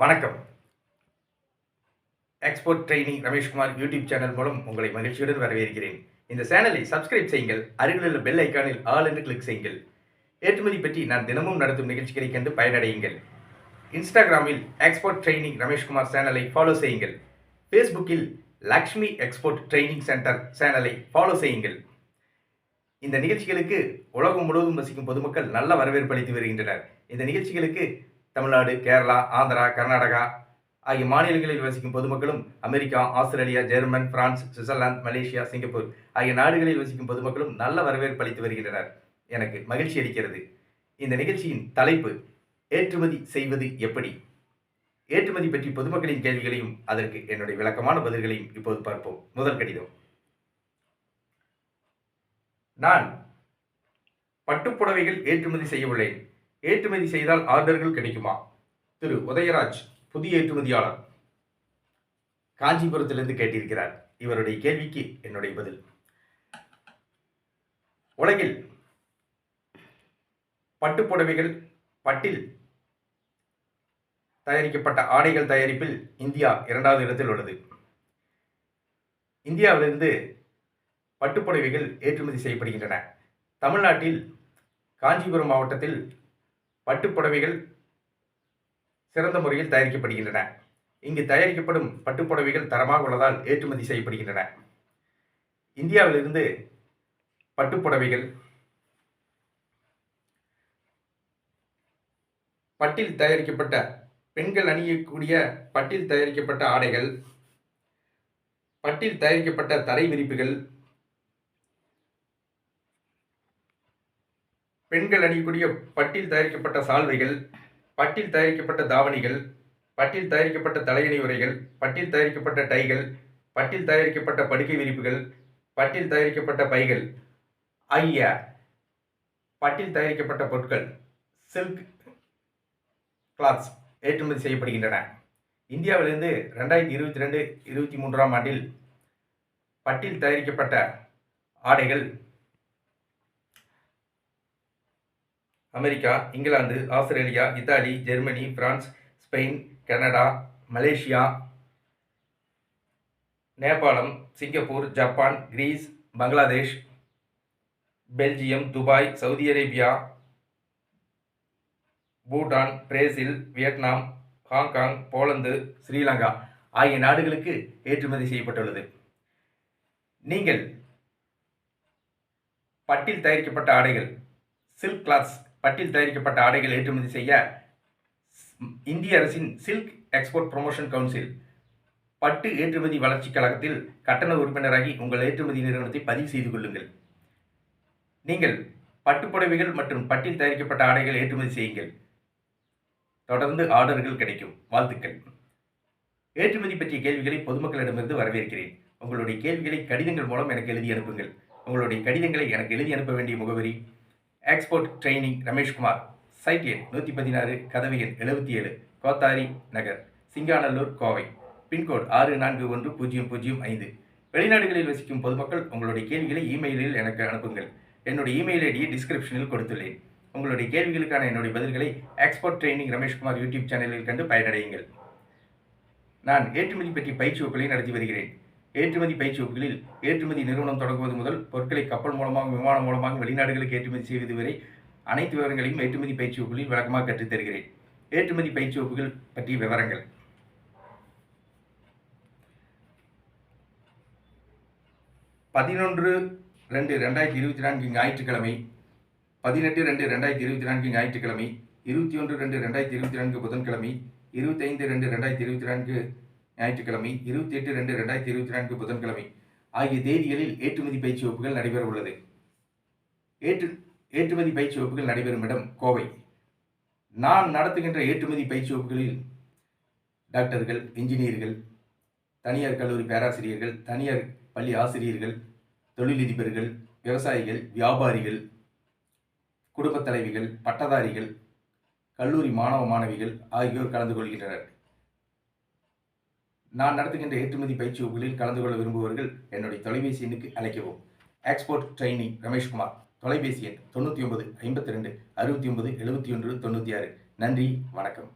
வணக்கம். Export training Rameshkumar YouTube channel மூலம் உங்களை மகிழ்ச்சியுடன் வரவேற்கிறேன். இந்த சேனலை சப்ஸ்கிரைப் செய்யுங்கள். அருகிலுள்ள பெல் ஐக்கானில் ஆல் என்று கிளிக் செய்யுங்கள். ஏற்றுமதி பற்றி நான் தினமும் நடத்தும் நிகழ்ச்சிகளை கண்டு பயனடையுங்கள். இன்ஸ்டாகிராமில் எக்ஸ்போர்ட் ட்ரெய்னிங் ரமேஷ்குமார் சேனலை ஃபாலோ செய்யுங்கள். ஃபேஸ்புக்கில் லக்ஷ்மி எக்ஸ்போர்ட் ட்ரெய்னிங் சென்டர் சேனலை ஃபாலோ செய்யுங்கள். இந்த நிகழ்ச்சிகளுக்கு உலகம் முழுவதும் வசிக்கும் பொதுமக்கள் நல்ல வரவேற்பு அளித்து வருகின்றனர். இந்த நிகழ்ச்சிகளுக்கு தமிழ்நாடு, கேரளா, ஆந்திரா, கர்நாடகா ஆகிய மாநிலங்களில் வசிக்கும் பொதுமக்களும், America, Australia, German, France, Switzerland, Malaysia, Singapore ஆகிய நாடுகளில் வசிக்கும் பொதுமக்களும் நல்ல வரவேற்பு அளித்து வருகின்றனர். எனக்கு மகிழ்ச்சி அளிக்கிறது. இந்த நிகழ்ச்சியின் தலைப்பு ஏற்றுமதி செய்வது எப்படி? ஏற்றுமதி பற்றி பொதுமக்களின் கேள்விகளையும் அதற்கு என்னுடைய விளக்கமான பதில்களையும் இப்போது பார்ப்போம். முதல் கடிதம். நான் பட்டுப்புடவைகள் ஏற்றுமதி செய்ய உள்ளேன். ஏற்றுமதி செய்தால் ஆர்டர்கள் கிடைக்குமா? திரு உதயராஜ், புதிய ஏற்றுமதியாளர், காஞ்சிபுரத்திலிருந்து கேட்டிருக்கிறார். இவருடைய கேள்விக்கு என்னுடைய பதில். உலகில் பட்டுப்புடவைகள், பட்டில் தயாரிக்கப்பட்ட ஆடைகள் தயாரிப்பில் இந்தியா 2வது இடத்தில் உள்ளது. இந்தியாவிலிருந்து பட்டுப்புடவைகள் ஏற்றுமதி செய்யப்படுகின்றன. தமிழ்நாட்டில் காஞ்சிபுரம் மாவட்டத்தில் பட்டுப்புடவைகள் சிறந்த முறையில் தயாரிக்கப்படுகின்றன. இங்கு தயாரிக்கப்படும் பட்டுப்புடவைகள் தரமாக உள்ளதால் ஏற்றுமதி செய்யப்படுகின்றன. இந்தியாவிலிருந்து பட்டுப்புடவைகள், பட்டில் தயாரிக்கப்பட்ட பெண்கள் அணியக்கூடிய பட்டில் தயாரிக்கப்பட்ட ஆடைகள், பட்டில் தயாரிக்கப்பட்ட தரை விரிப்புகள், பெண்கள் அணியக்கூடிய பட்டில் தயாரிக்கப்பட்ட சால்வைகள், பட்டில் தயாரிக்கப்பட்ட தாவணிகள், பட்டில் தயாரிக்கப்பட்ட தலையணை உரைகள், பட்டில் தயாரிக்கப்பட்ட டைகள், பட்டில் தயாரிக்கப்பட்ட படுக்கை விரிப்புகள், பட்டில் தயாரிக்கப்பட்ட பைகள் ஆகிய பட்டில் தயாரிக்கப்பட்ட பொருட்கள், சில்க் கிளாத்ஸ் ஏற்றுமதி செய்யப்படுகின்றன. இந்தியாவிலிருந்து 2022-23 ஆண்டில் பட்டில் தயாரிக்கப்பட்ட ஆடைகள் America, England, Australia, Italy, Germany, France, Spain, Canada, Malaysia, நேபாளம், Singapore, Japan, Greece, Bangladesh, Belgium, Dubai, Saudi Arabia, Bhutan, Brazil, Vietnam, Hong Kong, Poland, Sri Lanka ஆகிய நாடுகளுக்கு ஏற்றுமதி செய்யப்பட்டுள்ளது. நீங்கள் பட்டில் தயாரிக்கப்பட்ட ஆடைகள், சில்க் கிளாத்ஸ், பட்டில் தயாரிக்கப்பட்ட ஆடைகள் ஏற்றுமதி செய்ய இந்திய அரசின் சில்க் எக்ஸ்போர்ட் ப்ரமோஷன் கவுன்சில் பட்டு ஏற்றுமதி வளர்ச்சி கழகத்தில் கட்டண உறுப்பினராகி உங்கள் ஏற்றுமதி நிறுவனத்தை பதிவு செய்து கொள்ளுங்கள். நீங்கள் பட்டுப்புடவைகள் மற்றும் பட்டில் தயாரிக்கப்பட்ட ஆடைகள் ஏற்றுமதி செய்யுங்கள். தொடர்ந்து ஆர்டர்கள் கிடைக்கும். வாழ்த்துக்கள். ஏற்றுமதி பற்றிய கேள்விகளை பொதுமக்களிடமிருந்து வரவேற்கிறேன். உங்களுடைய கேள்விகளை கடிதங்கள் மூலம் எனக்கு எழுதி அனுப்புங்கள். உங்களுடைய கடிதங்களை எனக்கு எழுதி அனுப்ப வேண்டிய முகவரி எக்ஸ்போர்ட் ட்ரெய்னிங் ரமேஷ்குமார், சைட் எண் 116, கதவு எண் 77, கோத்தாரி நகர், சிங்காநல்லூர், கோவை, பின்கோடு 641005. வெளிநாடுகளில் வசிக்கும் பொதுமக்கள் உங்களுடைய கேள்விகளை இமெயிலில் எனக்கு அனுப்புங்கள். என்னுடைய இமெயில் ஐடியை டிஸ்கிரிப்ஷனில் கொடுத்துள்ளேன். உங்களுடைய கேள்விகளுக்கான என்னுடைய பதில்களை எக்ஸ்போர்ட் ட்ரெய்னிங் ரமேஷ்குமார் யூடியூப் சேனலில் கண்டு பயனடையுங்கள். நான் ஏற்றுமதி பற்றி பயிற்சி வகுப்புகளை நடத்தி வருகிறேன். ஏற்றுமதி பயிற்சி வகுப்புகளில் ஏற்றுமதி நிறுவனம் தொடங்குவது முதல் பொருட்களை கப்பல் மூலமாக, விமானம் மூலமாக வெளிநாடுகளுக்கு ஏற்றுமதி செய்வது வரை அனைத்து விவரங்களையும் ஏற்றுமதி பயிற்சி வகுப்புகளில் விளக்கமாக கற்றுத் தருகிறேன். ஏற்றுமதி பயிற்சி வகுப்புகள் பற்றிய விவரங்கள்: 11/2/2024 ஞாயிற்றுக்கிழமை, 18/2/2024 ஞாயிற்றுக்கிழமை, 21/2/2024 புதன்கிழமை, 25/2/2024 ஞாயிற்றுக்கிழமை, 28/2/2024 புதன்கிழமை ஆகிய தேதிகளில் ஏற்றுமதி பயிற்சி வகுப்புகள் நடைபெற உள்ளது. ஏற்றுமதி பயிற்சி வகுப்புகள் நடைபெறும் இடம் கோவை. நான் நடத்துகின்ற ஏற்றுமதி பயிற்சி வகுப்புகளில் டாக்டர்கள், இன்ஜினியர்கள், தனியார் கல்லூரி பேராசிரியர்கள், தனியார் பள்ளி ஆசிரியர்கள், தொழிலதிபர்கள், விவசாயிகள், வியாபாரிகள், குடும்பத் தலைவிகள், பட்டதாரிகள், கல்லூரி மாணவ மாணவிகள் ஆகியோர் கலந்து கொள்கின்றனர். நான் நடத்துகின்ற ஏற்றுமதி பயிற்சி வகுப்புகளில் கலந்து கொள்ள விரும்புபவர்கள் என்னுடைய தொலைபேசி எண்ணுக்கு அழைக்கவும். எக்ஸ்போர்ட் ட்ரெய்னிங் ரமேஷ்குமார், தொலைபேசி எண் 99 52 69 71 96. நன்றி, வணக்கம்.